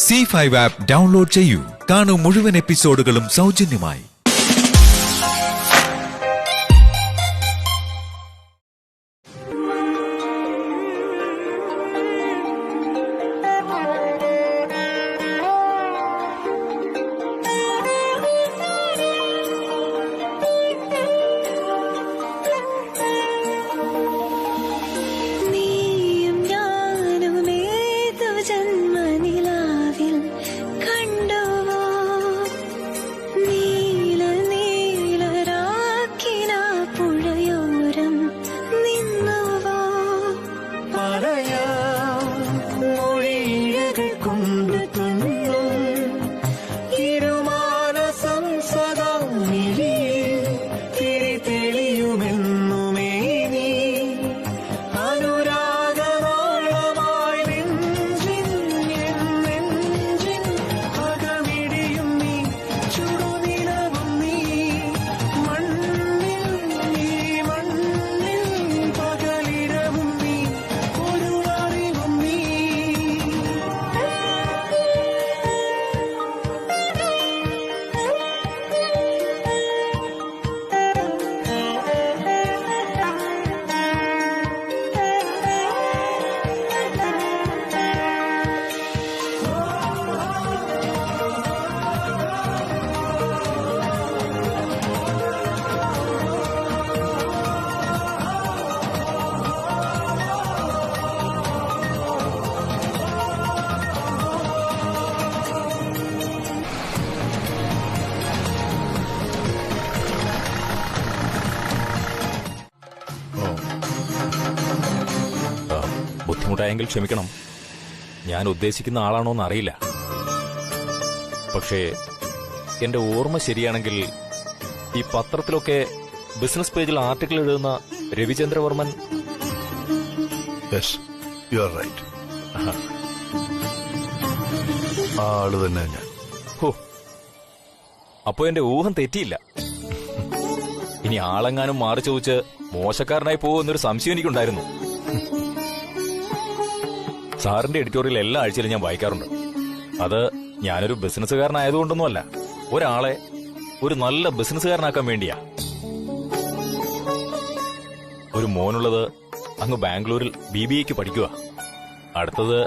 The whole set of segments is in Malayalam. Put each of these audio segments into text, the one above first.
C5 ആപ്പ് ഡൗൺലോഡ് ചെയ്യൂ. കാണൂ മുഴുവൻ എപ്പിസോഡുകളും സൗജന്യമായി. ബുദ്ധിമുട്ടായെങ്കിൽ ക്ഷമിക്കണം. ഞാൻ ഉദ്ദേശിക്കുന്ന ആളാണോന്ന് അറിയില്ല. പക്ഷേ എന്റെ ഓർമ്മ ശരിയാണെങ്കിൽ ഈ പത്രത്തിലൊക്കെ ബിസിനസ് പേജിൽ ആർട്ടിക്കിൾ എഴുതുന്ന രവിചന്ദ്രവർമ്മൻ. അപ്പോ എന്റെ ഊഹം തെറ്റിയില്ല. ഇനി ആളെങ്ങാനും മാറി ചോദിച്ച് മോശക്കാരനായി പോകുമെന്നൊരു സംശയം എനിക്കുണ്ടായിരുന്നു. സാറിന്റെ എഡിറ്റോറിയൽ എല്ലാ ആഴ്ചയിലും ഞാൻ വായിക്കാറുണ്ട്. അത് ഞാനൊരു ബിസിനസ്സുകാരനായതുകൊണ്ടൊന്നുമല്ല, ഒരാളെ ഒരു നല്ല ബിസിനസ്സുകാരനാക്കാൻ വേണ്ടിയാ. ഒരു മോനുള്ളത് അങ്ങ് ബാംഗ്ലൂരിൽ BBA പഠിക്കുക. അടുത്തത്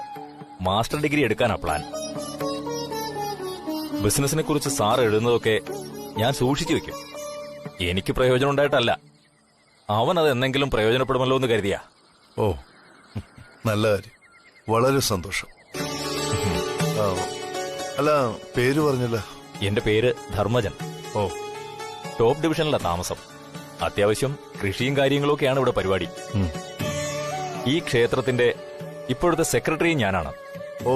മാസ്റ്റർ ഡിഗ്രി എടുക്കാനാ പ്ലാൻ. ബിസിനസിനെ കുറിച്ച് സാർ എഴുതുന്നതൊക്കെ ഞാൻ സൂക്ഷിച്ചു വെക്കും. എനിക്ക് പ്രയോജനം ഉണ്ടായിട്ടല്ല, അവനത് എന്തെങ്കിലും പ്രയോജനപ്പെടുമല്ലോ എന്ന് കരുതിയാ. ഓ, നല്ല കാര്യം, വളരെ സന്തോഷം. അല്ല, പേര് പറഞ്ഞില്ല? എന്റെ പേര് ധർമ്മജൻ. ഓ, ടോപ്പ് ഡിവിഷനിലാ താമസം. അത്യാവശ്യം കൃഷിയും കാര്യങ്ങളൊക്കെയാണ് ഇവിടെ പരിപാടി. ഈ ക്ഷേത്രത്തിന്റെ ഇപ്പോഴത്തെ സെക്രട്ടറിയും ഞാനാണ്. ഓ,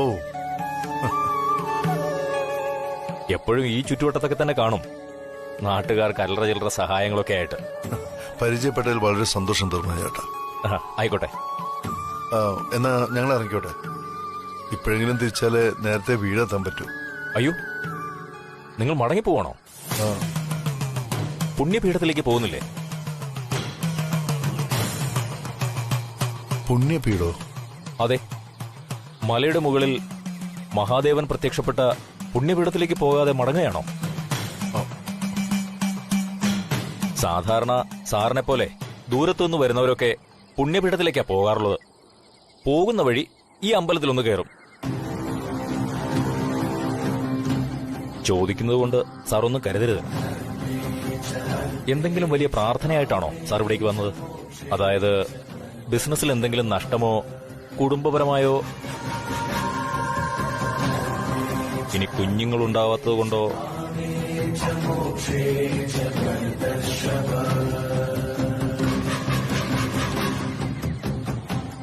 എപ്പോഴും ഈ ചുറ്റുവട്ടത്തൊക്കെ തന്നെ കാണും, നാട്ടുകാർക്ക് അല്ലറ ചില്ലറ സഹായങ്ങളൊക്കെ ആയിട്ട്. പരിചയപ്പെട്ടതിൽ വളരെ സന്തോഷം ധർമ്മജൻ ചേട്ടാ. ആയിക്കോട്ടെ, എന്നാ ഞങ്ങൾ ഇറങ്ങിക്കോട്ടെ. ഇപ്പോഴെങ്കിലും തിരിച്ചാല് നേരത്തെ വീടെത്താൻ പറ്റൂ. അയ്യോ, നിങ്ങൾ മടങ്ങി പോവാണോ? പുണ്യപീഠത്തിലേക്ക് പോകുന്നില്ലേ? പുണ്യപീഠോ? അതെ, മലയുടെ മുകളിൽ മഹാദേവൻ പ്രത്യക്ഷപ്പെട്ട പുണ്യപീഠത്തിലേക്ക് പോകാതെ മടങ്ങുകയാണോ? സാധാരണ സാറിനെ പോലെ ദൂരത്തുനിന്ന് വരുന്നവരൊക്കെ പുണ്യപീഠത്തിലേക്കാ പോകാറുള്ളത്. പോകുന്ന വഴി ഈ അമ്പലത്തിലൊന്ന് കയറും. ചോദിക്കുന്നത് കൊണ്ട് സാർ ഒന്നും കരുതരുത്. എന്തെങ്കിലും വലിയ പ്രാർത്ഥനയായിട്ടാണോ സാർ ഇവിടേക്ക് വന്നത്? അതായത് ബിസിനസ്സിൽ എന്തെങ്കിലും നഷ്ടമോ കുടുംബപരമായോ, ഇനി കുഞ്ഞുങ്ങളുണ്ടാവാത്തത് കൊണ്ടോ?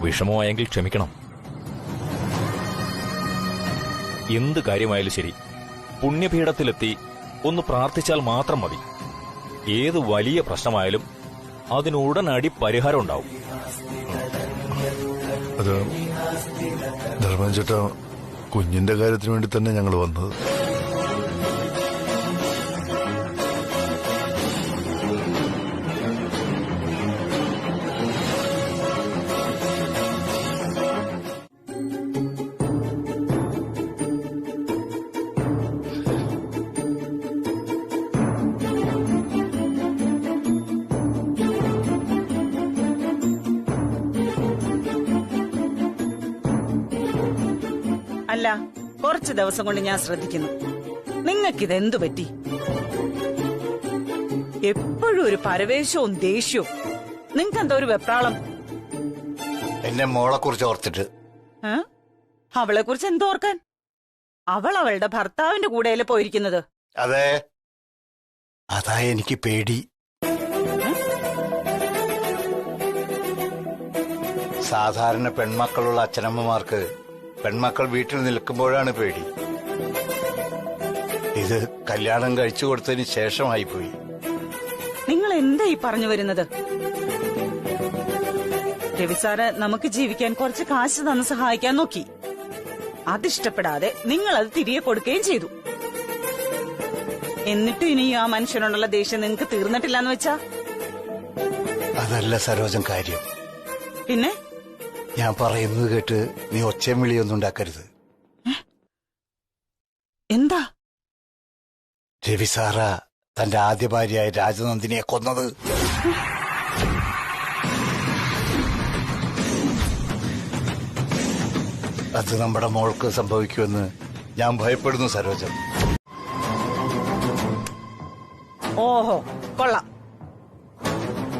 വിഷമമായെങ്കിൽ ക്ഷമിക്കണം. എന്ത് കാര്യമായാലും ശരി, പുണ്യപീഠത്തിലെത്തി ഒന്ന് പ്രാർത്ഥിച്ചാൽ മാത്രം മതി. ഏത് വലിയ പ്രശ്നമായാലും അതിനുടനടി പരിഹാരം ഉണ്ടാവും. അത് ധർമ്മൻ ചേട്ടാ, കുഞ്ഞിന്റെ കാര്യത്തിന് വേണ്ടി തന്നെ ഞങ്ങൾ വന്നത്. അല്ല, കുറച്ച് ദിവസം കൊണ്ട് ഞാൻ ശ്രദ്ധിക്കുന്നു. നിങ്ങൾക്കിത് എന്തു പറ്റി? എപ്പോഴും ഒരു പരവേശവും ദേഷ്യവും. നിങ്ങൾക്ക് എന്താ ഒരു വെപ്രാളം? എന്നെ മോളെ കുറിച്ച് ഓർത്തിട്ട്. അവളെ കുറിച്ച് എന്തോർക്കാൻ? അവൾ അവളുടെ ഭർത്താവിന്റെ കൂടെയല്ലേ പോയിരിക്കുന്നത്? അതെ, അതാ എനിക്ക് പേടി. സാധാരണ പെൺമക്കളുള്ള അച്ഛനമ്മമാർക്ക് പെൺമക്കൾ വീട്ടിൽ നിൽക്കുമ്പോഴാണ് പേടി. ഇത് കല്യാണം കഴിച്ചു കൊടുത്തതിന് ശേഷമായി പോയി. നിങ്ങൾ എന്താ ഈ പറഞ്ഞു വരുന്നത്? രവിസാറ് നമുക്ക് ജീവിക്കാൻ കുറച്ച് കാശ് തന്ന് സഹായിക്കാൻ നോക്കി. അതിഷ്ടപ്പെടാതെ നിങ്ങൾ അത് തിരികെ കൊടുക്കുകയും ചെയ്തു. എന്നിട്ടും ഇനി ആ മനുഷ്യനോടുള്ള ദേഷ്യം നിങ്ങൾക്ക് തീർന്നിട്ടില്ലെന്ന് വെച്ചാ? അതല്ല സരോജം കാര്യം. പിന്നെ ഞാൻ പറയുന്നത് കേട്ട് നീ ഒച്ചയും വിളിയൊന്നും ഉണ്ടാക്കരുത്. എന്താ? രവിസാറ തന്റെ ആദ്യ ഭാര്യയായ രാജനന്ദിനിയെ കൊന്നത്. അത് നമ്മുടെ മോൾക്ക് സംഭവിക്കുമെന്ന് ഞാൻ ഭയപ്പെടുന്നു സരോജം. ഓഹോ, കൊള്ളാം.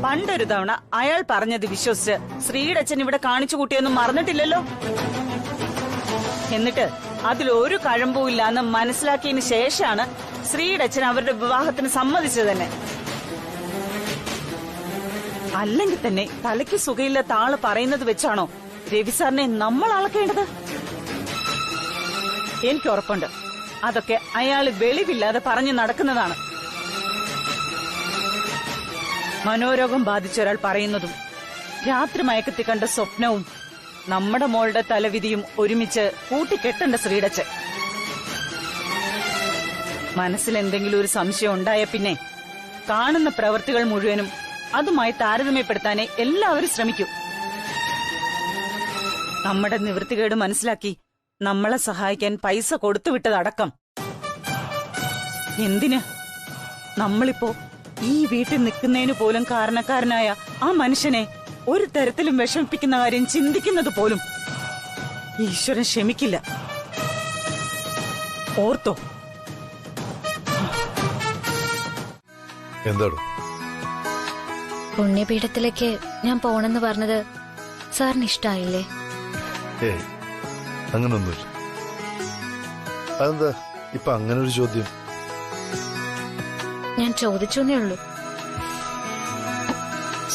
പണ്ടൊരു തവണ അയാൾ പറഞ്ഞത് വിശ്വസിച്ച് ശ്രീയുടെ അച്ഛൻ ഇവിടെ കാണിച്ചു കൂട്ടിയൊന്നും മറന്നിട്ടില്ലല്ലോ. എന്നിട്ട് അതിലൊരു കഴമ്പും ഇല്ലാന്ന് മനസ്സിലാക്കിയതിന് ശേഷമാണ് ശ്രീയുടെ അച്ഛൻ അവരുടെ വിവാഹത്തിന് സമ്മതിച്ചത് തന്നെ. അല്ലെങ്കിൽ തന്നെ തലയ്ക്ക് സുഖയില്ലാത്ത ആള് പറയുന്നത് വെച്ചാണോ രവിസാറിനെ നമ്മൾ അളക്കേണ്ടത്? എനിക്ക് ഉറപ്പുണ്ട് അതൊക്കെ അയാള് വെളിവില്ലാതെ പറഞ്ഞു നടക്കുന്നതാണ്. മനോരോഗം ബാധിച്ച ഒരാൾ പറയുന്നതും രാത്രി മയക്കത്തി കണ്ട സ്വപ്നവും നമ്മുടെ മോളുടെ തലവിധിയും ഒരുമിച്ച് കൂട്ടിക്കെട്ടേണ്ട ശ്രീടച്ചൻ. മനസ്സിൽ എന്തെങ്കിലും ഒരു സംശയം ഉണ്ടായ പിന്നെ കാണുന്ന പ്രവൃത്തികൾ മുഴുവനും അതുമായി താരതമ്യപ്പെടുത്താനേ എല്ലാവരും ശ്രമിക്കും. നമ്മുടെ നിവൃത്തികേട് മനസ്സിലാക്കി നമ്മളെ സഹായിക്കാൻ പൈസ കൊടുത്തുവിട്ടതടക്കം. എന്തിന്? നമ്മളിപ്പോ ഈ വീട്ടിൽ നിൽക്കുന്നതിന് പോലും കാരണക്കാരനായ ആ മനുഷ്യനെ ഒരു തരത്തിലും വിഷമിപ്പിക്കുന്ന കാര്യം ചിന്തിക്കുന്നത് പോലും ഈശ്വരൻ ക്ഷമിക്കില്ല. ഓർത്തോ? എന്താടോ? പുണ്യപീഠത്തിലേക്ക് ഞാൻ പോണെന്ന് പറഞ്ഞത് സാറിന് ഇഷ്ടായില്ലേ? ഏയ്, അങ്ങനൊന്നുമില്ല. അതെന്താ ഇപ്പൊ അങ്ങനെ ഒരു ചോദ്യം? ഞാൻ ചോദിച്ചേ ഉള്ളൂ.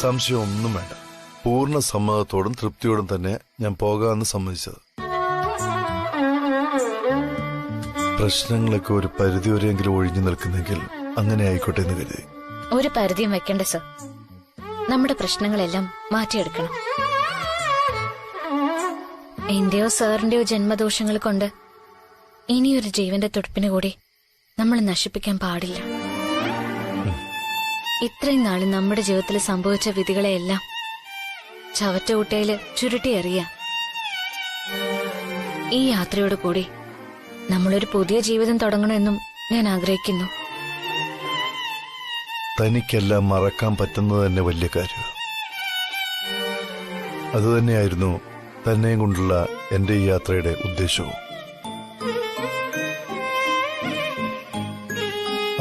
സംശയം ഒന്നും വേണ്ട. പൂർണ്ണ സമ്മതത്തോടും തൃപ്തിയോടും തന്നെ ഞാൻ പോകാമെന്ന് സമ്മതിച്ചത്. പ്രശ്നങ്ങളൊക്കെ ഒരു പരിധി വരെയെങ്കിലും ഒഴിഞ്ഞു നിൽക്കുന്നെങ്കിൽ അങ്ങനെ ആയിക്കോട്ടെ എന്ന് കരുതി. ഒരു പരിധിയും വെക്കണ്ട സർ. നമ്മുടെ പ്രശ്നങ്ങളെല്ലാം മാറ്റിയെടുക്കണം. എന്റെയോ സാറിന്റെയോ ജന്മദോഷങ്ങൾ കൊണ്ട് ഇനിയൊരു ജീവന്റെ തുടിപ്പിന് കൂടി നമ്മൾ നശിപ്പിക്കാൻ പാടില്ല. ഇത്രയും നാള് നമ്മുടെ ജീവിതത്തിൽ സംഭവിച്ച വിധികളെയെല്ലാം ചവറ്റുകുട്ടയില് ചുരുട്ടിയെറിയാം. ഈ യാത്രയോട് കൂടി നമ്മളൊരു പുതിയ ജീവിതം തുടങ്ങണമെന്നും ഞാൻ ആഗ്രഹിക്കുന്നു. തനിക്കെല്ലാം മറക്കാൻ പറ്റുന്നത് തന്നെ വലിയ കാര്യം. അതുതന്നെയായിരുന്നു തന്നെയും കൊണ്ടുള്ള എന്റെ ഈ യാത്രയുടെ ഉദ്ദേശവും.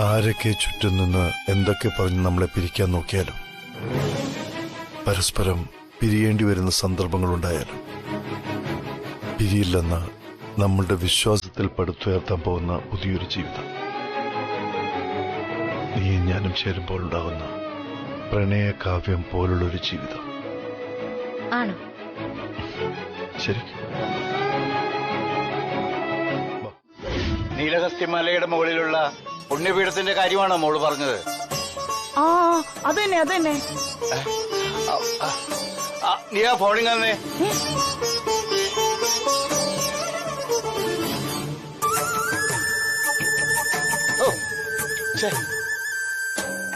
ആരൊക്കെ ചുറ്റും നിന്ന് എന്തൊക്കെ പറഞ്ഞ് നമ്മളെ പിരിക്കാൻ നോക്കിയാലും, പരസ്പരം പിരിയേണ്ടി വരുന്ന സന്ദർഭങ്ങളുണ്ടായാലും, പിരിയില്ലെന്ന നമ്മളുടെ വിശ്വാസത്തിൽ പടുത്തുയർത്താൻ പോകുന്ന പുതിയൊരു ജീവിതം, നീയും ഞാനും ചേരുമ്പോൾ ഉണ്ടാകുന്ന പ്രണയകാവ്യം പോലുള്ളൊരു ജീവിതം. ആണോ? ശരി. നീലഹസ്തിമലയുടെ മുകളിലുള്ള പുണ്യപീഠത്തിന്റെ കാര്യമാണോ മോള് പറഞ്ഞത്? ആ, അതന്നെ അതന്നെ. നീ ആ ഫോണിൽ തന്നെ.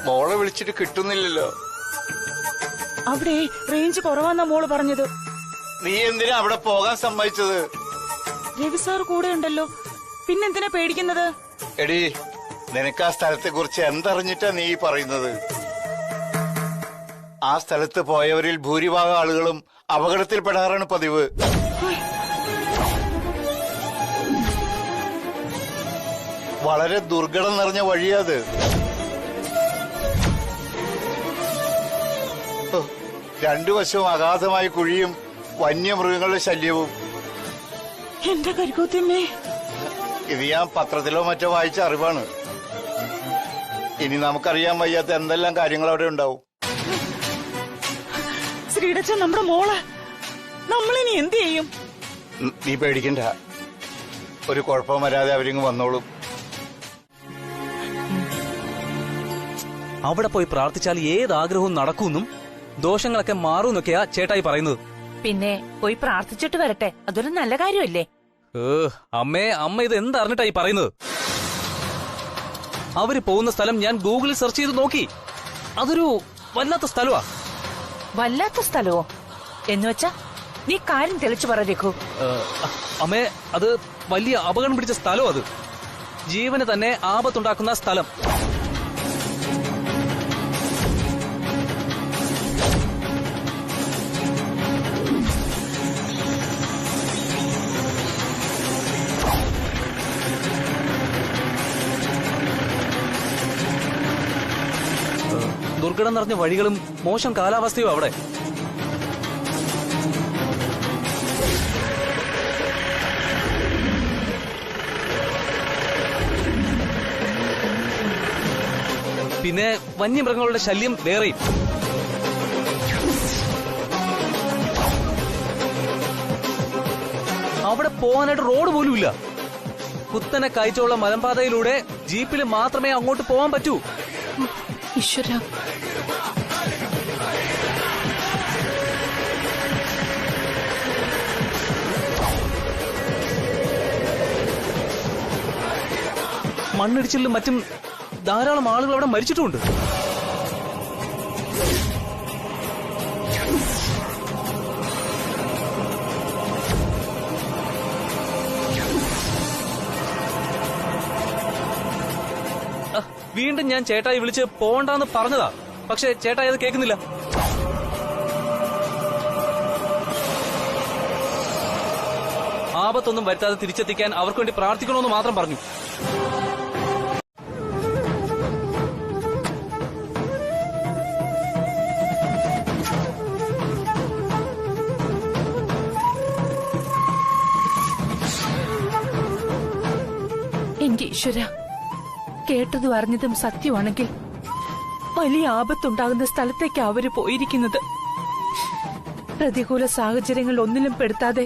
മോളെ വിളിച്ചിട്ട് കിട്ടുന്നില്ലല്ലോ. അവിടെ റേഞ്ച് കുറവാന്നാ മോള് പറഞ്ഞത്. നീ എന്തിനാ അവിടെ പോകാൻ സമ്മതിച്ചത്? രവിസാർ കൂടെ ഉണ്ടല്ലോ, പിന്നെന്തിനാ പേടിക്കുന്നത്? എടി, നിനക്ക് ആ സ്ഥലത്തെ കുറിച്ച് എന്തറിഞ്ഞിട്ടാ നീ പറയുന്നത്? ആ സ്ഥലത്ത് പോയവരിൽ ഭൂരിഭാഗം ആളുകളും അപകടത്തിൽപ്പെടാറാണ് പതിവ്. വളരെ ദുർഘടം നിറഞ്ഞ വഴിയാത്. രണ്ടു വശവും അഗാധമായ കുഴിയും വന്യമൃഗങ്ങളുടെ ശല്യവും. എന്റെ കരുക്കൂത്തിയമ്മേ, ഇത് ഞാൻ പത്രത്തിലോ മറ്റോ വായിച്ച അറിവാണ്. ഇനി നമുക്കറിയാൻ വയ്യാത്ത എന്തെല്ലാം കാര്യങ്ങൾ അവിടെ ഉണ്ടാവും. ശ്രീടച്ച നമ്മുടെ മോള് നമ്മളിനി എന്ത് ചെയ്യും? നീ പേടിക്കണ്ട, ഒരു കുഴപ്പം വരാതെ അവരിങ്ങ് വന്നോളും. അവിടെ പോയി പ്രാർത്ഥിച്ചാൽ ഏത് ആഗ്രഹവും നടക്കൂന്നും ദോഷങ്ങളൊക്കെ മാറൂന്നൊക്കെയാ ചേട്ടായി പറയുന്നത്. പിന്നെ പോയി പ്രാർത്ഥിച്ചിട്ട് വരട്ടെ, അതൊരു നല്ല കാര്യമല്ലേ? അമ്മ ഇത് എന്തറിഞ്ഞിട്ടായി പറയുന്നത്? അവര് പോകുന്ന സ്ഥലം ഞാൻ ഗൂഗിളിൽ സെർച്ച് ചെയ്ത് നോക്കി. അതൊരു വല്ലാത്ത സ്ഥലമാ. വല്ലാത്ത സ്ഥലമോ എന്നുവെച്ചാ? നീ കാര്യം തെളിച്ചു പറയൂ. അമ്മേ, അത് വലിയ അപകടം പിടിച്ച സ്ഥലം. അത് ജീവന് തന്നെ ആപത്തുണ്ടാക്കുന്ന സ്ഥലം. ദുർഘടം നിറഞ്ഞ വഴികളും മോശം കാലാവസ്ഥയും അവിടെ. പിന്നെ വന്യമൃഗങ്ങളുടെ ശല്യം വേറെയും. അവിടെ പോകാനായിട്ട് റോഡ് പോലും ഇല്ല. കുത്തനെ കയറ്റമുള്ള മലമ്പാതയിലൂടെ ജീപ്പിൽ മാത്രമേ അങ്ങോട്ട് പോകാൻ പറ്റൂ. ഈശ്വര, മണ്ണിടിച്ചിലും മറ്റും ധാരാളം ആളുകൾ അവിടെ മരിച്ചിട്ടുമുണ്ട്. വീണ്ടും ഞാൻ ചേട്ടായി വിളിച്ച് പോണ്ടാന്ന് പറഞ്ഞതാ, പക്ഷെ ചേട്ടായി അത് കേൾക്കുന്നില്ല. ആപത്തൊന്നും വരുത്താതെ തിരിച്ചെത്തിക്കാൻ അവർക്ക് വേണ്ടി പ്രാർത്ഥിക്കണമെന്ന് മാത്രം പറഞ്ഞു. എന്റെ ഈശ്വര, കേട്ടതും അറിഞ്ഞതും സത്യമാണെങ്കിൽ വലിയ ആപത്തുണ്ടാകുന്ന സ്ഥലത്തേക്ക് അവര് പോയിരിക്കുന്നത്. പ്രതികൂല സാഹചര്യങ്ങൾ ഒന്നിലും പെടുത്താതെ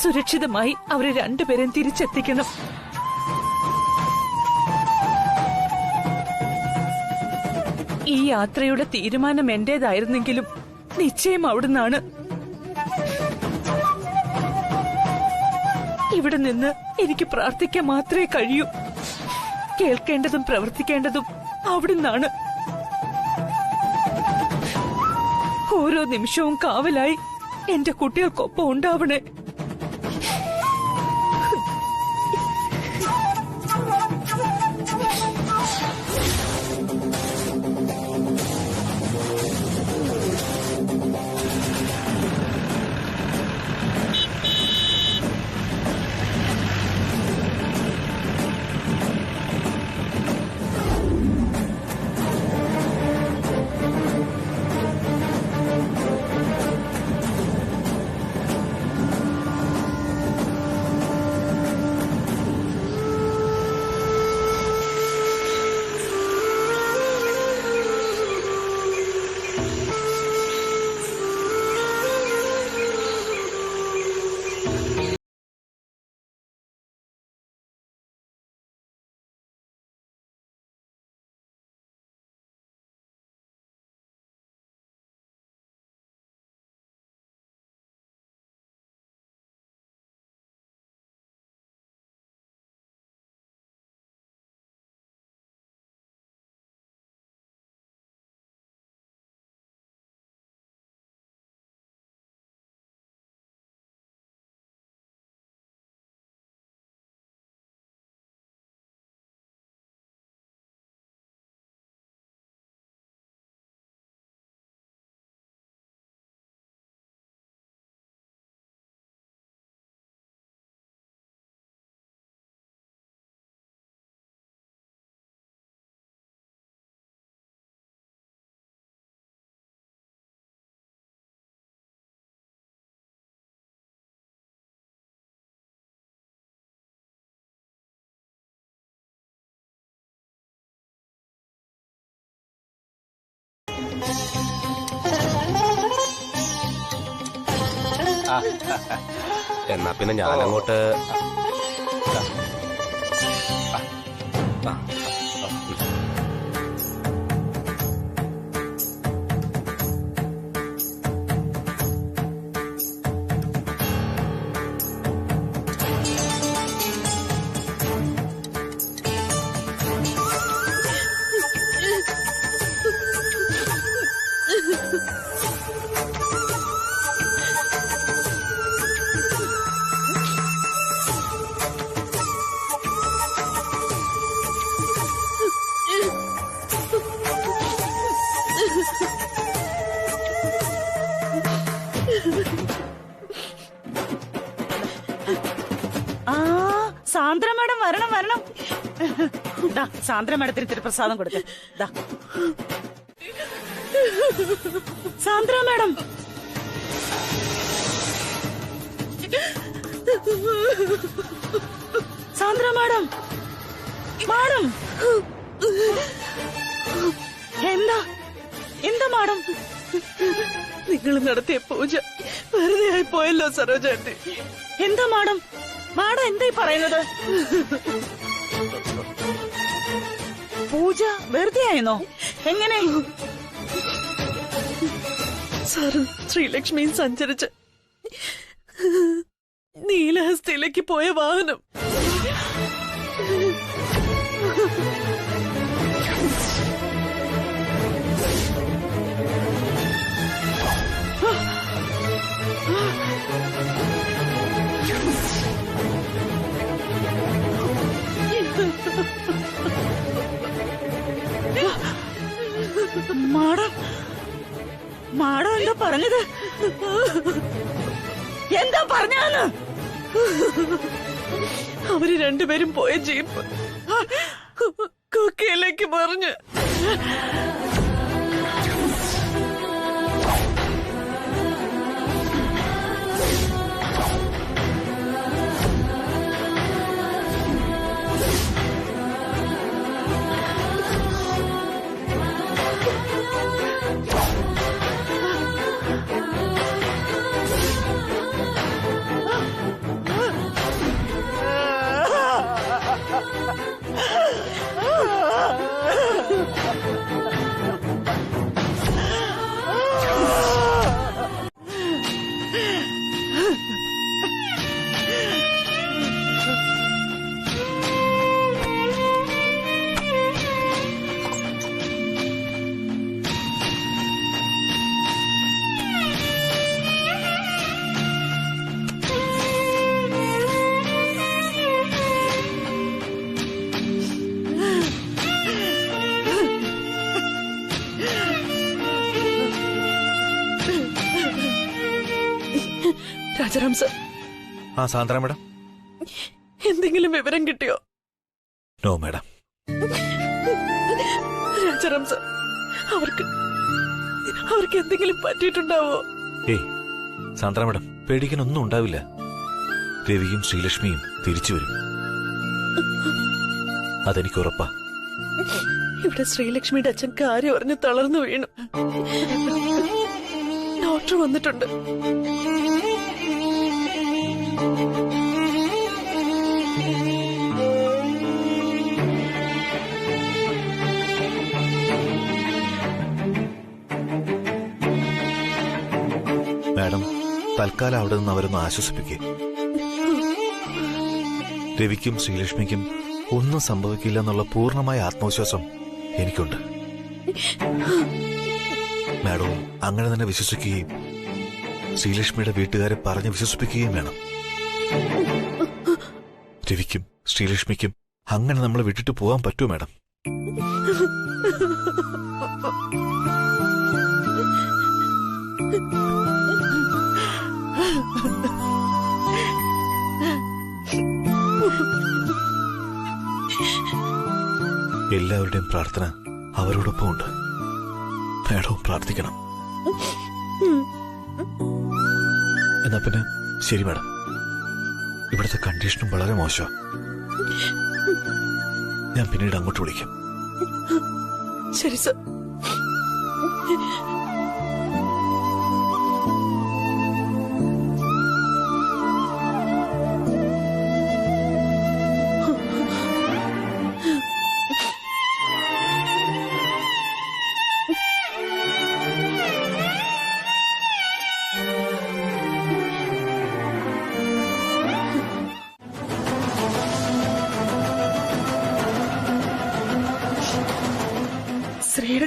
സുരക്ഷിതമായി അവരെ രണ്ടുപേരും തിരിച്ചെത്തിക്കണം. ഈ യാത്രയുടെ തീരുമാനം എന്റേതായിരുന്നെങ്കിലും നിശ്ചയം അവിടുന്നാണ്. ഇവിടെ നിന്ന് എനിക്ക് പ്രാർത്ഥിക്കാൻ മാത്രമേ കഴിയൂ. കേൾക്കേണ്ടതും പ്രവർത്തിക്കേണ്ടതും അവിടുന്നാണ്. ഓരോ നിമിഷവും കാവലായി എന്റെ കുട്ടികൾക്കൊപ്പം ഉണ്ടാവണേ. എന്നാ പിന്നെ ഞാനങ്ങോട്ട് സാന്ദ്ര മാഡം വരണം വരണം. സാന്ദ്ര മാഡത്തിന് ഇത്തിരി പ്രസാദം കൊടുക്ക. Sandra madam, Sandra madam, madam എന്താ എന്താ മാഡം? നിങ്ങൾ നടത്തിയ പൂജ വെറുതെ ആയി പോയല്ലോ സരോജാന്റി. എന്താ മാഡം? മാഡം എന്തായി പറയുന്നത്? പൂജ വെറുതെ ആയിരുന്നോ? എങ്ങനെ? സാറും ശ്രീലക്ഷ്മിയും സഞ്ചരിച്ച് നീലഹസ്തിയിലേക്ക് പോയ വാഹനം മാഡം, മാഡം എന്താ പറഞ്ഞത്? എന്താ പറഞ്ഞാന്ന്? അവര് രണ്ടുപേരും പോയ ജീപ്പ് കുക്കയിലേക്ക് മറിഞ്ഞ് രാജാറാം സർ. സാന്ദ്ര മാഡം, എന്തെങ്കിലും വിവരം കിട്ടിയോ? No madam. രാജാറാം സർ, അവർക്ക് എന്തെങ്കിലും പറ്റിയിട്ടുണ്ടാവോ? ഏയ് സാന്ദ്ര മാഡം, പേടിക്കാനൊന്നും ഉണ്ടാവില്ല. രവിയും ശ്രീലക്ഷ്മിയും തിരിച്ചു വരും, അതെനിക്ക് ഉറപ്പാ. ഇവിടെ ശ്രീലക്ഷ്മിയുടെ അച്ഛൻ കാര്യം അറിഞ്ഞ് തളർന്നു വീണു. ഡോക്ടർ വന്നിട്ടുണ്ട്. മാഡം, തൽക്കാലം അവിടെ നിന്ന് അവരൊന്ന് ആശ്വസിപ്പിക്കേ. രവിക്കും ശ്രീലക്ഷ്മിക്കും ഒന്നും സംഭവിക്കില്ല എന്നുള്ള പൂർണ്ണമായ ആത്മവിശ്വാസം എനിക്കുണ്ട്. മാഡവും അങ്ങനെ തന്നെ വിശ്വസിക്കുകയും ശ്രീലക്ഷ്മിയുടെ വീട്ടുകാരെ പറഞ്ഞ് വിശ്വസിപ്പിക്കുകയും വേണം. രവിക്കും ശ്രീലക്ഷ്മിക്കും അങ്ങനെ നമ്മളെ വിട്ടിട്ട് പോകാൻ പറ്റുമോ മാഡം? എല്ലാവരുടെയും പ്രാർത്ഥന അവരോടൊപ്പം ഉണ്ട്. മാഡവും പ്രാർത്ഥിക്കണം. എന്നാ പിന്നെ ശരി മാഡം, ഇവിടുത്തെ കണ്ടീഷനും വളരെ മോശം. ഞാൻ പിന്നീട് അങ്ങോട്ട് വിളിക്കാം. ശരി സർ.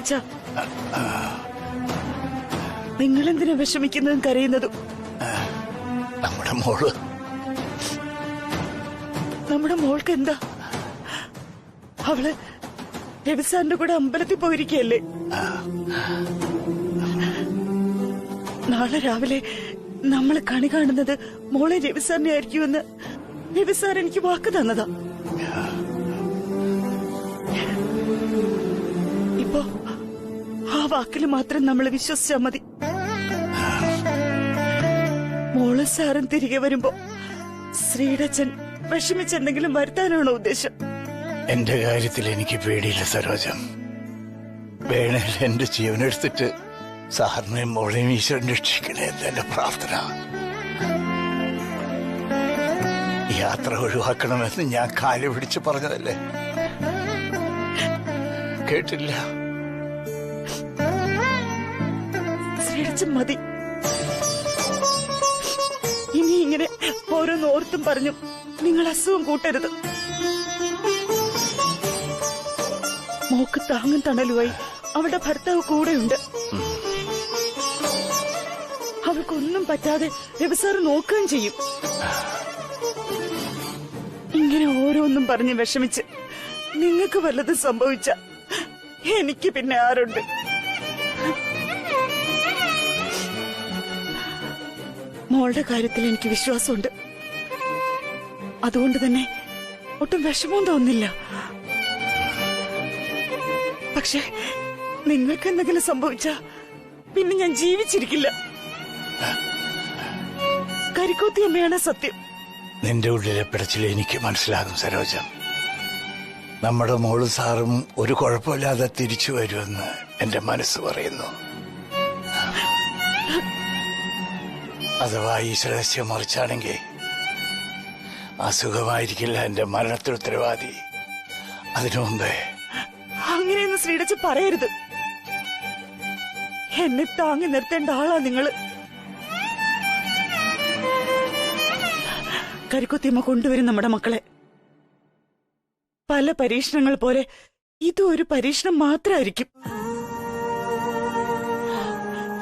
ശ്രീലച്ച, നിങ്ങളെന്തിനാ വിഷമിക്കുന്നതും കരയുന്നതും? നമ്മുടെ മോള് നമ്മുടെ മോൾക്ക് എന്താ? അവള് രവിസാറിന്റെ കൂടെ അമ്പലത്തിൽ പോയിരിക്കല്ലേ? നാളെ രാവിലെ നമ്മൾ കണി കാണുന്നത് മോളെ രവിസാറിനെ ആയിരിക്കുമെന്ന് രവിസാർ എനിക്ക് വാക്ക് തന്നതാ. ഇപ്പോ ആ വാക്കിൽ മാത്രം നമ്മൾ വിശ്വസിച്ചാ മതി. മോള് സാറും തിരികെ വരുമ്പോ ശ്രീടച്ചൻ വിഷമിച്ചെന്തെങ്കിലും വരുത്താനാണോ ഉദ്ദേശം? എന്റെ കാര്യത്തിൽ എനിക്ക് പേടിയില്ല സരോജം. വേണേൽ എന്റെ ജീവനെടുത്തിട്ട് സാറിനെയും മോളെയും ഈശ്വരൻ രക്ഷിക്കണേ എന്ന് എന്റെ പ്രാർത്ഥന. യാത്ര ഒഴിവാക്കണമെന്ന് ഞാൻ കാല് പിടിച്ച് പറഞ്ഞതല്ലേ, കേട്ടില്ല? ശ്രീടച്ചൻ മതി. ഇനി ഇങ്ങനെ ഓരോന്നോർത്തും പറഞ്ഞു നിങ്ങൾ അസുഖം കൂട്ടരുത്. മോക്ക് താങ്ങും തണലുമായി അവളുടെ ഭർത്താവ് കൂടെയുണ്ട്. അവൾക്കൊന്നും പറ്റാതെ രവിസാർ നോക്കുകയും ചെയ്യും. ഇങ്ങനെ ഓരോന്നും പറഞ്ഞ് വിഷമിച്ച് നിങ്ങൾക്ക് വല്ലതും സംഭവിച്ച എനിക്ക് പിന്നെ ആരുണ്ട്? മോളുടെ കാര്യത്തിൽ എനിക്ക് വിശ്വാസമുണ്ട്. അതുകൊണ്ട് തന്നെ ഒട്ടും വിഷമവും തോന്നില്ല. പക്ഷെ നിങ്ങൾക്ക് എന്തെങ്കിലും സംഭവിച്ച പിന്നെ ഞാൻ ജീവിച്ചിരിക്കില്ല. കരിക്കോത്തി അമ്മയാണ് സത്യം. നിന്റെ ഉള്ളിലെ പിടച്ചിൽ എനിക്ക് മനസ്സിലാകും സരോജം. നമ്മുടെ മോളും സാറും ഒരു കുഴപ്പമില്ലാതെ തിരിച്ചു വരുമെന്ന് എന്റെ മനസ്സ് പറയുന്നു. അഥവാ ഈശ്വരസ്യം മറിച്ചാണെങ്കിൽ അസുഖമായിരിക്കില്ല എന്റെ മരണത്തിന് ഉത്തരവാദി. അതിനു മുമ്പേ അങ്ങനെയൊന്നും ശ്രീടച്ച് പറയരുത്. എന്നെ താങ്ങി നിർത്തേണ്ട ആളാ നിങ്ങള്. കരിക്കുത്തിയമ്മ കൊണ്ടുവരും നമ്മുടെ മക്കളെ. പല പരീക്ഷണങ്ങൾ പോലെ ഇതും ഒരു പരീക്ഷണം മാത്രമായിരിക്കും.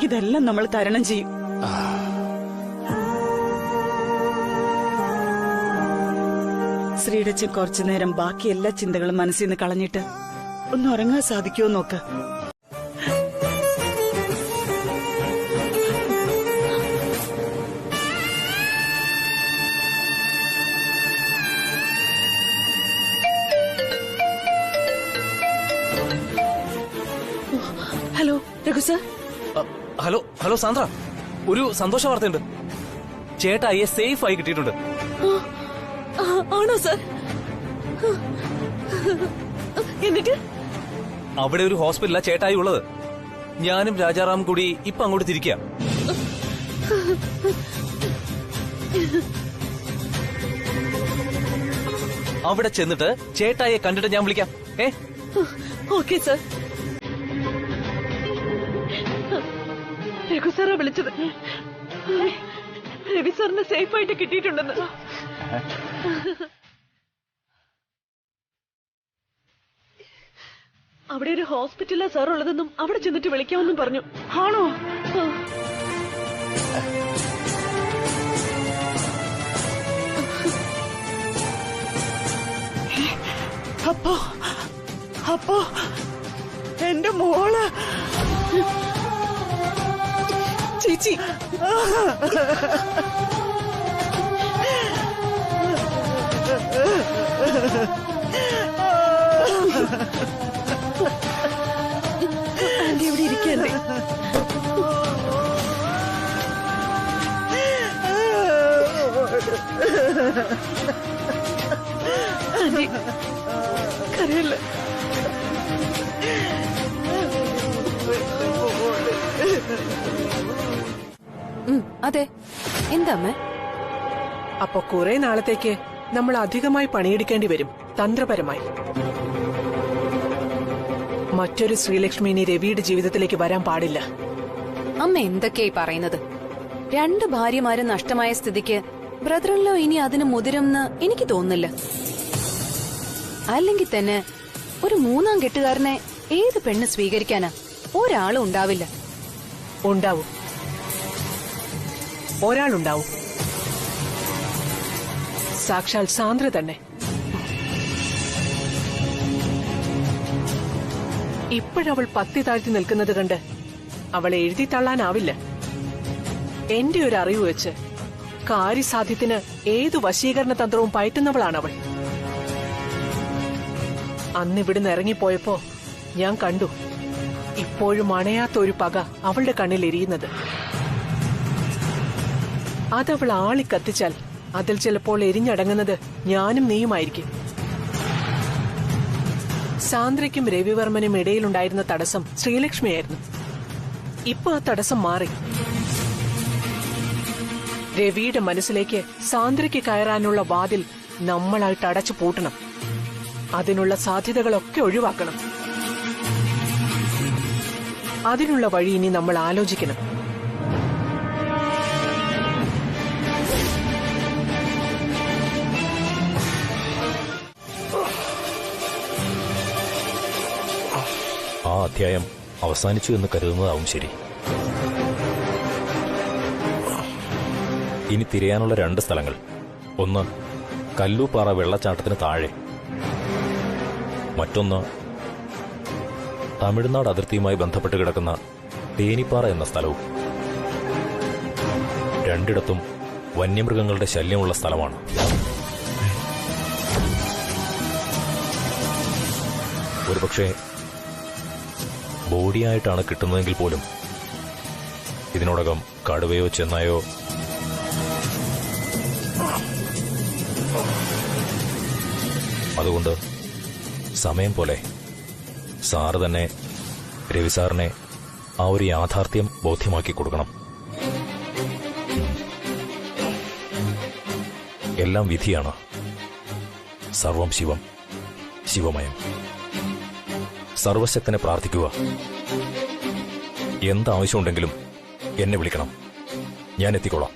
ഇതെല്ലാം നമ്മൾ തരണം ചെയ്യും. ശ്രീടച്ചൻ കുറച്ചു നേരം ബാക്കി എല്ലാ ചിന്തകളും മനസ്സിൽ നിന്ന് കളഞ്ഞിട്ട് ഒന്ന് ഉറങ്ങാൻ സാധിക്കുമോ നോക്ക്. Hello Raghu sir. Hello hello Sandra, ഒരു സന്തോഷ വാർത്തയുണ്ട്. ചേട്ടായിയെ സേഫ് ആയി കിട്ടിയിട്ടുണ്ട്. ആണോ സാർ? എന്നിട്ട് അവിടെ ഒരു ഹോസ്പിറ്റലാ ചേട്ടായി ഉള്ളത്. ഞാനും രാജാറാം കൂടി ഇപ്പൊ അങ്ങോട്ട് തിരിക്കുക. അവിടെ ചെന്നിട്ട് ചേട്ടായിയെ കണ്ടിട്ട് ഞാൻ വിളിക്കാം. Okay sir. രഘു സാറാ വിളിച്ചത്. രവി സാറിന് സേഫ് ആയിട്ട് കിട്ടിയിട്ടുണ്ടെന്ന്. അവിടെ ഒരു ഹോസ്പിറ്റലാ സാർ ഉള്ളതെന്നും അവിടെ ചെന്നിട്ട് വിളിക്കാമെന്നും പറഞ്ഞു. ആണോ? അപ്പോ അപ്പോ എന്റെ മോള് ചേച്ചി ആന്റി ഇവിടെ ഇരിക്കണ്ടേ? ആന്റി കരയല്ല. അതെ, എന്താ അമ്മ? അപ്പൊ കുറെ നാളത്തേക്ക് നമ്മൾ അധികമായി പണിയെടുക്കേണ്ടി വരും തന്ത്രപരമായി. മറ്റൊരു ശ്രീലക്ഷ്മി ഇനി രവിയുടെ ജീവിതത്തിലേക്ക് വരാൻ പാടില്ല. അമ്മ എന്തൊക്കെയായി പറയുന്നത്? 2 ഭാര്യമാര് നഷ്ടമായ സ്ഥിതിക്ക് ബ്രദറിലോ ഇനി അതിന് മുതിരുമെന്ന് എനിക്ക് തോന്നുന്നില്ല. അല്ലെങ്കിൽ തന്നെ ഒരു 3ാം കെട്ടുകാരനെ ഏത് പെണ്ണ് സ്വീകരിക്കാനാ? ഒരാളും ഉണ്ടാവില്ല. ഉണ്ടാവും, ഒരാളുണ്ടാവും. സാക്ഷാൽ സാന്ദ്ര തന്നെ. ഇപ്പോഴവൾ പത്തി താഴ്ത്തി നിൽക്കുന്നത് കണ്ട് അവളെ എഴുതി തള്ളാനാവില്ല. എന്റെ ഒരു അറിവ് വെച്ച് കാര്യസാധ്യത്തിന് ഏതു വശീകരണ തന്ത്രവും പയറ്റുന്നവളാണവൾ. അന്നിവിടുന്ന് ഇറങ്ങിപ്പോയപ്പോ ഞാൻ കണ്ടു, ഇപ്പോഴും അണയാത്ത ഒരു പക അവളുടെ കണ്ണിൽ എരിയുന്നത്. അതവൾ ആളിക്കത്തിച്ചാൽ അതിൽ ചിലപ്പോൾ എരിഞ്ഞടങ്ങുന്നത് ഞാനും നീയുമായിരിക്കും. സാന്ദ്രയ്ക്കും രവിവർമ്മനും ഇടയിലുണ്ടായിരുന്ന തടസ്സം ശ്രീലക്ഷ്മിയായിരുന്നു. ഇപ്പൊ ആ തടസ്സം മാറി. രവിയുടെ മനസ്സിലേക്ക് സാന്ദ്രയ്ക്ക് കയറാനുള്ള വാതിൽ നമ്മളായിട്ട് അടച്ചു പൂട്ടണം. അതിനുള്ള സാധ്യതകളൊക്കെ ഒഴിവാക്കണം. അതിനുള്ള വഴി ഇനി നമ്മൾ ആലോചിക്കണം. ആ അധ്യായം അവസാനിച്ചു എന്ന് കരുതുന്നതാവും ശരി. ഇനി തിരയാനുള്ള 2 സ്ഥലങ്ങൾ. ഒന്ന് കല്ലൂപ്പാറ വെള്ളച്ചാട്ടത്തിന് താഴെ, മറ്റൊന്ന് തമിഴ്നാട് അതിർത്തിയുമായി ബന്ധപ്പെട്ട് കിടക്കുന്ന തേനിപ്പാറ എന്ന സ്ഥലവും. രണ്ടിടത്തും വന്യമൃഗങ്ങളുടെ ശല്യമുള്ള സ്ഥലമാണ്. ഒരുപക്ഷെ ബോഡിയായിട്ടാണ് കിട്ടുന്നതെങ്കിൽ പോലും ഇതിനോടകം കടുവയോ ചെന്നായോ അതുകൊണ്ട് സമയം പോലെ സാറ് തന്നെ രവി സാറിനെ ആ ഒരു യാഥാർത്ഥ്യം ബോധ്യമാക്കി കൊടുക്കണം. എല്ലാം വിധിയാണ്. സർവം ശിവം, ശിവമയം. സർവശക്തനെ പ്രാർത്ഥിക്കുക. എന്താവശ്യമുണ്ടെങ്കിലും എന്നെ വിളിക്കണം, ഞാൻ എത്തിക്കോളാം.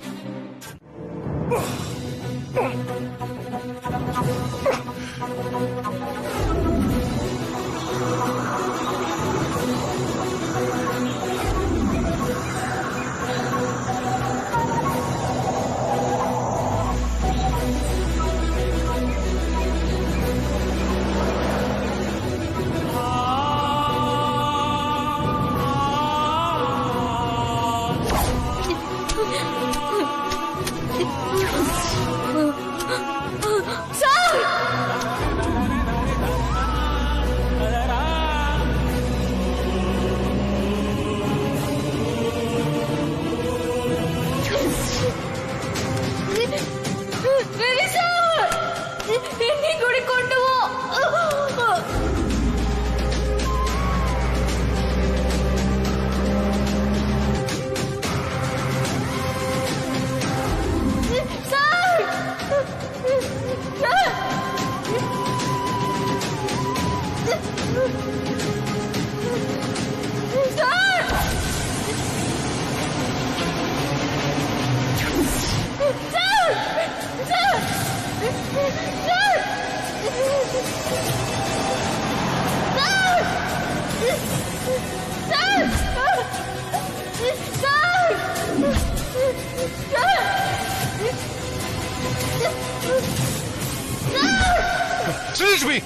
ശ്രീലക്ഷ്മി,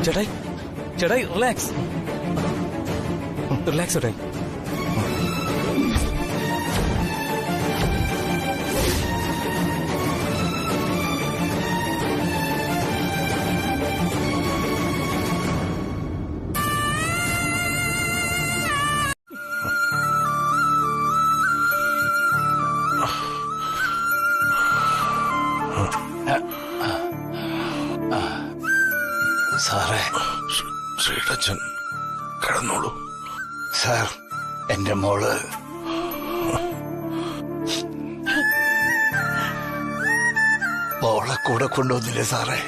ചേട്ടായി, ചേട്ടായി റിലാക്സ്, റിലാക്സ് ചേട്ടായി. സാറേ, ശ്രീടച്ചൻ കിടന്നോളൂ. സാർ, എന്റെ മോള് മോളെ കൂടെ കൊണ്ടുവന്നില്ലേ സാറേ?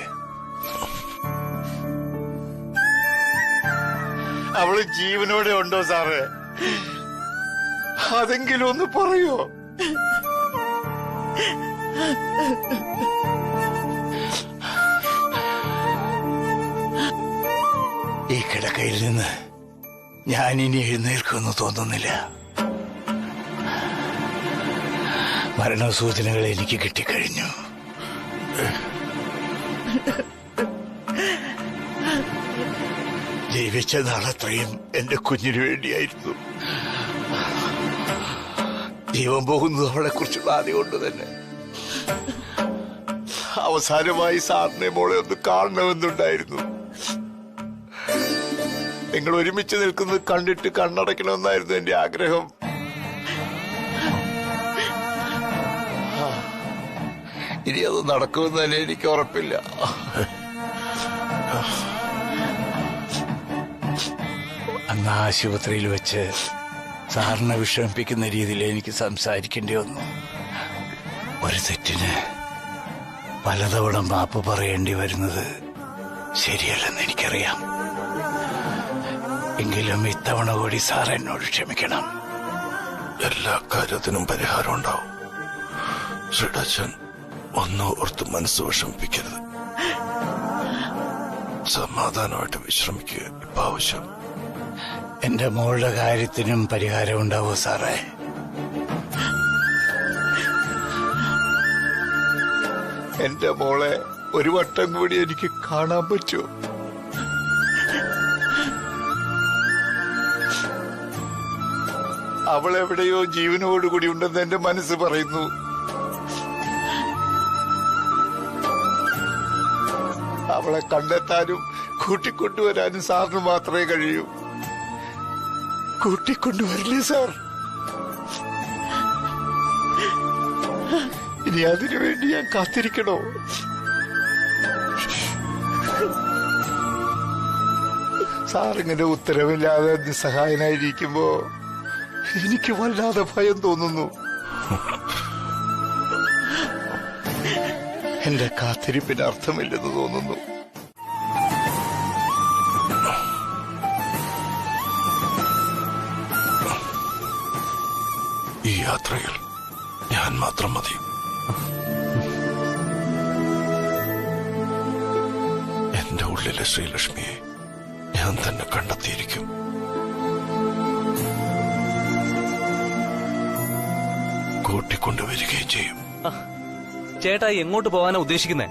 അവള് ജീവനോടെ ഉണ്ടോ സാറേ? അതെങ്കിലും ഒന്ന് പറയോ? കിടക്കയിൽ നിന്ന് ഞാൻ ഇനി എഴുന്നേൽക്കുമെന്ന് തോന്നുന്നില്ല. മരണസൂചനകൾ എനിക്ക് കിട്ടിക്കഴിഞ്ഞു. ജീവിച്ച നാളത്രയും എന്റെ കുഞ്ഞിനു വേണ്ടിയായിരുന്നു. ജീവൻ പോകുന്നത് അവളെ കുറിച്ചുള്ള ആദ്യം കൊണ്ട് തന്നെ. അവസാനമായി സാറിനെ മോളെ ഒന്ന് കാണണമെന്നുണ്ടായിരുന്നു. നിങ്ങൾ ഒരുമിച്ച് നിൽക്കുന്നത് കണ്ടിട്ട് കണ്ണടയ്ക്കണമെന്നായിരുന്നു എന്റെ ആഗ്രഹം. ഇനി അത് നടക്കുമെന്ന് തന്നെ എനിക്ക് ഉറപ്പില്ല. അന്ന് ആശുപത്രിയിൽ വെച്ച് സാറിനെ വിഷമിപ്പിക്കുന്ന രീതിയിൽ എനിക്ക് സംസാരിക്കേണ്ടി വന്നു. ഒരു തെറ്റിന് പലതവണ മാപ്പ് പറയേണ്ടി വരുന്നത് ശരിയല്ലെന്ന് എനിക്കറിയാം. എങ്കിലും ഇത്തവണ കൂടി സാർ എന്നോട് ക്ഷമിക്കണം. എല്ലാ കാര്യത്തിനും പരിഹാരം ഉണ്ടാവും. ശ്രീടച്ചൻ ഒന്നും ഓർത്ത് മനസ്സ് വിഷമിപ്പിക്കരുത്. സമാധാനമായിട്ട് വിശ്രമിക്കുക. ഇപ്പൊ ആവശ്യം എന്റെ മോളുടെ കാര്യത്തിനും പരിഹാരം ഉണ്ടാവോ സാറേ? എന്റെ മോളെ ഒരു വട്ടം കൂടി എനിക്ക് കാണാൻ പറ്റുമോ? അവളെവിടെയോ ജീവനോടുകൂടി ഉണ്ടെന്ന് എന്റെ മനസ്സ് പറയുന്നു. അവളെ കണ്ടെത്താനും കൂട്ടിക്കൊണ്ടുവരാനും സാറിന് മാത്രമേ കഴിയൂ. കൂട്ടിക്കൊണ്ടുവരില്ലേ സാർ? ഇനി അതിനു വേണ്ടി ഞാൻ കാത്തിരിക്കണോ? സാറിങ്ങനെ ഉത്തരവില്ലാതെ നിസ്സഹായനായിരിക്കുമ്പോ എനിക്ക് വല്ലാതെ ഭയം തോന്നുന്നു. എന്റെ കാത്തിരിപ്പിന് അർത്ഥമില്ലെന്ന് തോന്നുന്നു. ഈ യാത്രയിൽ ഞാൻ മാത്രം മതി. എന്റെ ഉള്ളിലെ ശ്രീലക്ഷ്മിയെ ഞാൻ തന്നെ കണ്ടെത്തിയിരിക്കും. കൂട്ടിക്കൊണ്ടുവരികയും ചെയ്യും. ചേട്ടാ എങ്ങോട്ട് പോകാനാ ഉദ്ദേശിക്കുന്നേ?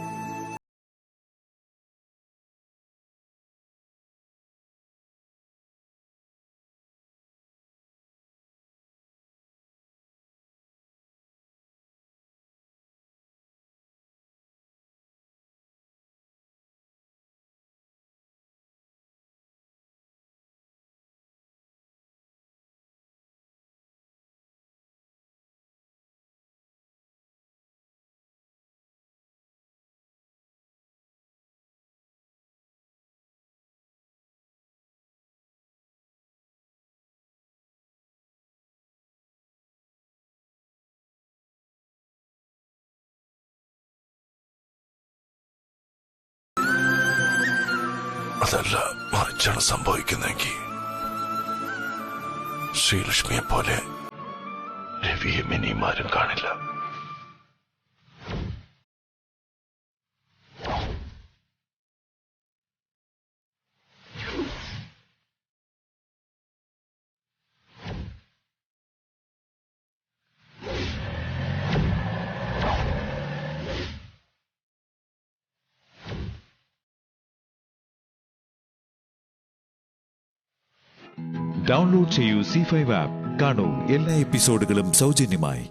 അതല്ല, മറിച്ചാണ് സംഭവിക്കുന്നെങ്കിൽ ശ്രീലക്ഷ്മിയെ പോലെ രവിയെ ഇനിയും ആരും കാണില്ല. ഡൗൺലോഡ് ചെയ്യൂ C5 ആപ്പ്. കാണൂ എല്ലാ എപ്പിസോഡുകളും സൗജന്യമായി.